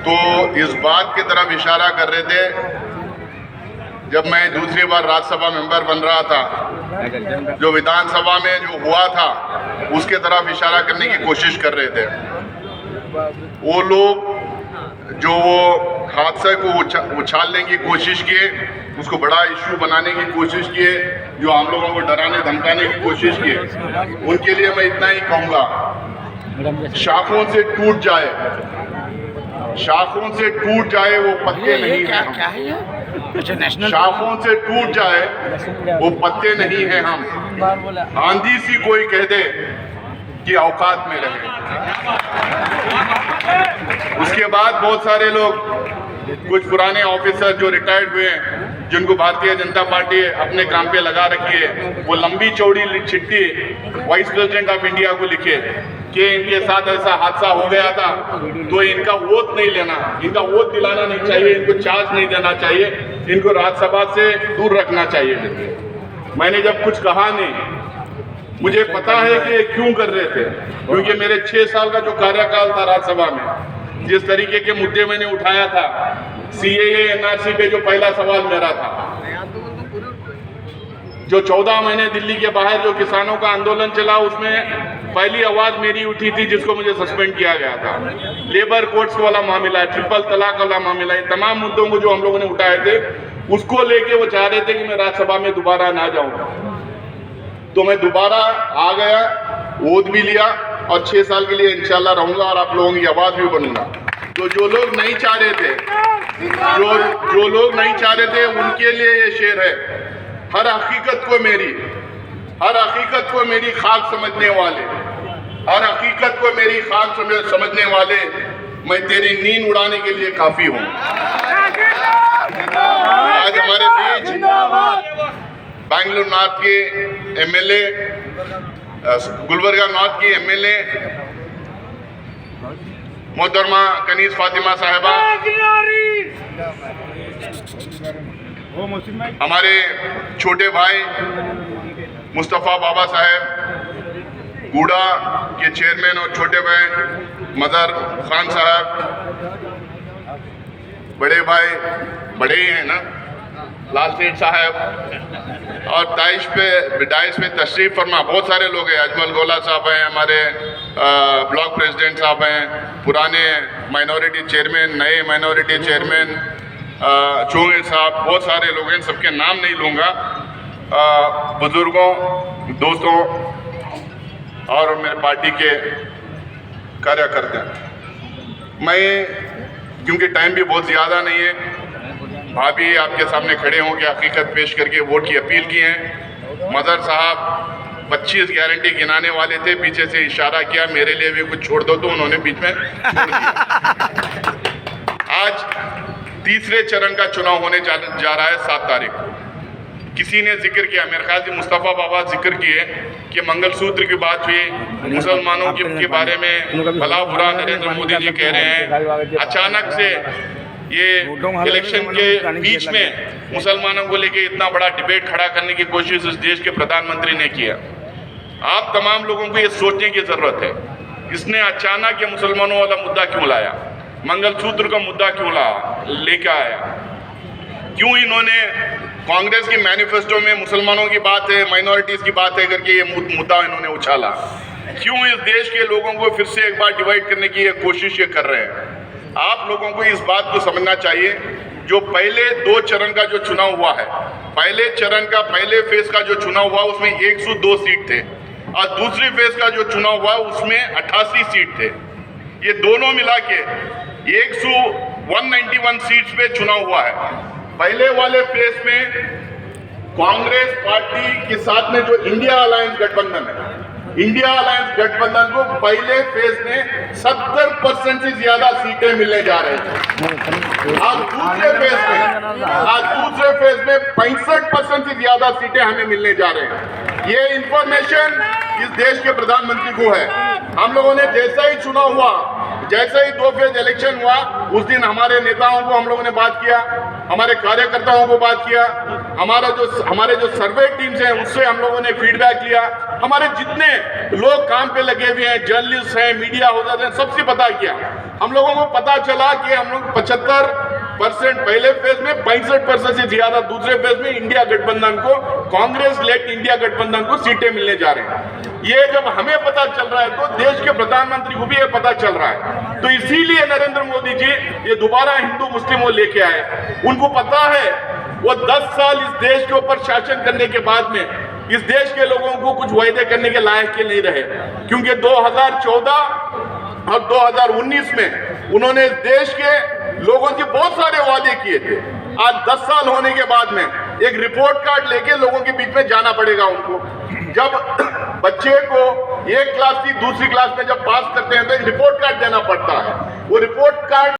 तो इस बात की तरफ इशारा कर रहे थे, जब मैं दूसरी बार राज्यसभा मेंबर बन रहा था, जो विधानसभा में जो हुआ था उसके तरफ इशारा करने की कोशिश कर रहे थे। वो लोग जो वो हादसे को उछालने की कोशिश किए, उसको बड़ा इश्यू बनाने की कोशिश किए, जो हम लोगों को डराने धमकाने की कोशिश किए, उनके लिए मैं इतना ही कहूँगा, शाखों से टूट जाए, शाखों से टूट जाए वो पत्ते नहीं हैं। शाखों से टूट जाए वो पत्ते नहीं हैं हम। आंधी सी कोई कह दे कि औकात में रहे। उसके बाद बहुत सारे लोग, कुछ पुराने ऑफिसर जो रिटायर्ड हुए हैं, जिनको भारतीय जनता पार्टी अपने काम पे लगा रखी है, वो लंबी चौड़ी चिट्ठी वाइस प्रेसिडेंट ऑफ इंडिया को लिखे कि इनके साथ ऐसा हादसा हो गया था, तो इनका वोट नहीं लेना, इनका वोट दिलाना नहीं चाहिए, इनको चार्ज नहीं देना चाहिए, इनको राज्यसभा से दूर रखना चाहिए। मैंने जब कुछ कहा नहीं, मुझे पता है कि क्यों कर रहे थे, क्योंकि मेरे 6 साल का जो कार्यकाल था राज्यसभा में, जिस तरीके के मुद्दे मैंने उठाया था, CAA NRC पे जो पहला सवाल मेरा था, जो 14 महीने दिल्ली के बाहर जो किसानों का आंदोलन चला, उसमें पहली आवाज मेरी उठी थी, जिसको मुझे सस्पेंड किया गया था। लेबर कोड्स वाला मामला, ट्रिपल तलाक वाला मामला, ये तमाम मुद्दों को जो हम लोगों ने उठाए थे, उसको लेके वो चाह रहे थे कि मैं राज्यसभा में दोबारा ना जाऊं। तो मैं दोबारा आ गया, ओथ भी लिया और 6 साल के लिए इंशाल्लाह रहूंगा और आप लोगों की आवाज भी बनूंगा। तो जो लोग नहीं चाह रहे थे, जो लोग नहीं चाह रहे थे, उनके लिए ये शेर है, हर हकीकत को मेरी खाक समझने वाले, हर हकीकत को मेरी खाक समझने वाले, मैं तेरी नींद उड़ाने के लिए काफी हूँ। आज हमारे बीच बेंगलुरु नॉर्थ के MLA, गुलबर्गा नॉर्थ की MLA मोहतरमा कनीज फातिमा साहिबा, हमारे छोटे भाई मुस्तफ़ा बाबा साहब गूड़ा के चेयरमैन और छोटे भाई मदर खान साहब, बड़े भाई बड़े ही हैं ना, लाल सेठ साहब, और डाइश पे तशरीफ फरमा बहुत सारे लोग हैं। अजमल गोला साहब हैं, हमारे ब्लॉक प्रेसिडेंट साहब हैं, पुराने माइनॉरिटी चेयरमैन, नए माइनॉरिटी चेयरमैन चोंगे साहब, बहुत सारे लोग हैं, सबके नाम नहीं लूँगा। बुजुर्गों, दोस्तों और मेरे पार्टी के कार्यकर्ता, मैं क्योंकि टाइम भी बहुत ज़्यादा नहीं है, भाभी आपके सामने खड़े हों के हकीकत पेश करके वोट की अपील की है। मदर साहब 25 गारंटी गिनाने वाले थे, पीछे से इशारा किया मेरे लिए भी कुछ छोड़ दो, तो उन्होंने बीच में छोड़ दिया। आज तीसरे चरण का चुनाव होने जा रहा है 7 तारीख को। किसी ने जिक्र किया, मेरे ख्याल से मुस्तफ़ा बाबा जिक्र किए कि मंगलसूत्र की बात हुई, मुसलमानों के बारे में भला बुरा नरेंद्र मोदी जी कह रहे हैं। अचानक से ये इलेक्शन के बीच में मुसलमानों को लेके इतना बड़ा डिबेट खड़ा करने की कोशिश इस देश के प्रधानमंत्री ने किया। आप तमाम लोगों को ये सोचने की जरूरत है, इसने अचानक ये मुसलमानों वाला मुद्दा क्यों लाया, मंगलसूत्र का मुद्दा क्यों लेके आया, क्यों इन्होंने कांग्रेस की मैनिफेस्टो में मुसलमानों की बात है, माइनॉरिटीज की बात है करके ये मुद्दा इन्होंने उछाला, क्यों इस देश के लोगों को फिर से एक बार डिवाइड करने की ये कोशिश ये कर रहे हैं। आप लोगों को इस बात को समझना चाहिए, जो पहले 2 चरण का जो चुनाव हुआ है, पहले चरण का पहले फेज का जो चुनाव हुआ उसमें 102 सीट थे, और दूसरी फेज का जो चुनाव हुआ उसमें 88 सीट थे। ये दोनों मिला के 191 सीट्स पे चुनाव हुआ है। पहले वाले फेज में कांग्रेस पार्टी के साथ में जो इंडिया अलायंस गठबंधन है, इंडिया अलायंस गठबंधन को पहले फेज में 70% से ज्यादा सीटें मिलने जा रहे थे। आज दूसरे फेज में 65% से ज्यादा सीटें हमें मिलने जा रहे हैं। ये इंफॉर्मेशन इस देश के प्रधानमंत्री को है। हम लोगों ने जैसा ही चुनाव हुआ, जैसे ही 2 फेज इलेक्शन हुआ, उस दिन हमारे नेताओं को हम लोगों ने बात किया, हमारे कार्यकर्ताओं को बात किया, हमारे जो सर्वे टीम्स हैं उससे हम लोगों ने फीडबैक लिया हमारे जितने लोग काम पे लगे हुए हैं, जर्नलिस्ट हैं, मीडिया होल्डर हैं, सबसे पता किया। हम लोगों को पता चला कि हम लोग 75% पहले फेज में, 65% से ज्यादा दूसरे फेज में इंडिया गठबंधन को, कांग्रेस लेड इंडिया गठबंधन को सीटें मिलने जा रहे हैं। ये जब हमें पता चल रहा है तो देश के प्रधानमंत्री को भी ये पता चल रहा है। तो इसीलिए नरेंद्र मोदी जी ये दोबारा हिंदू मुस्लिम वो लेके आए। उनको पता है वो 10 साल इस देश के ऊपर शासन करने के बाद में इस देश के लोगों को कुछ वायदे करने के लायक के नहीं रहे, क्योंकि 2014 और 2019 में उन्होंने इस देश के लोगों से बहुत सारे वादे किए थे। आज 10 साल होने के बाद में एक रिपोर्ट कार्ड लेके लोगों के बीच में जाना पड़ेगा उनको। जब बच्चे को एक क्लास से दूसरी क्लास में जब पास करते हैं तो एक रिपोर्ट कार्ड देना पड़ता है। वो रिपोर्ट कार्ड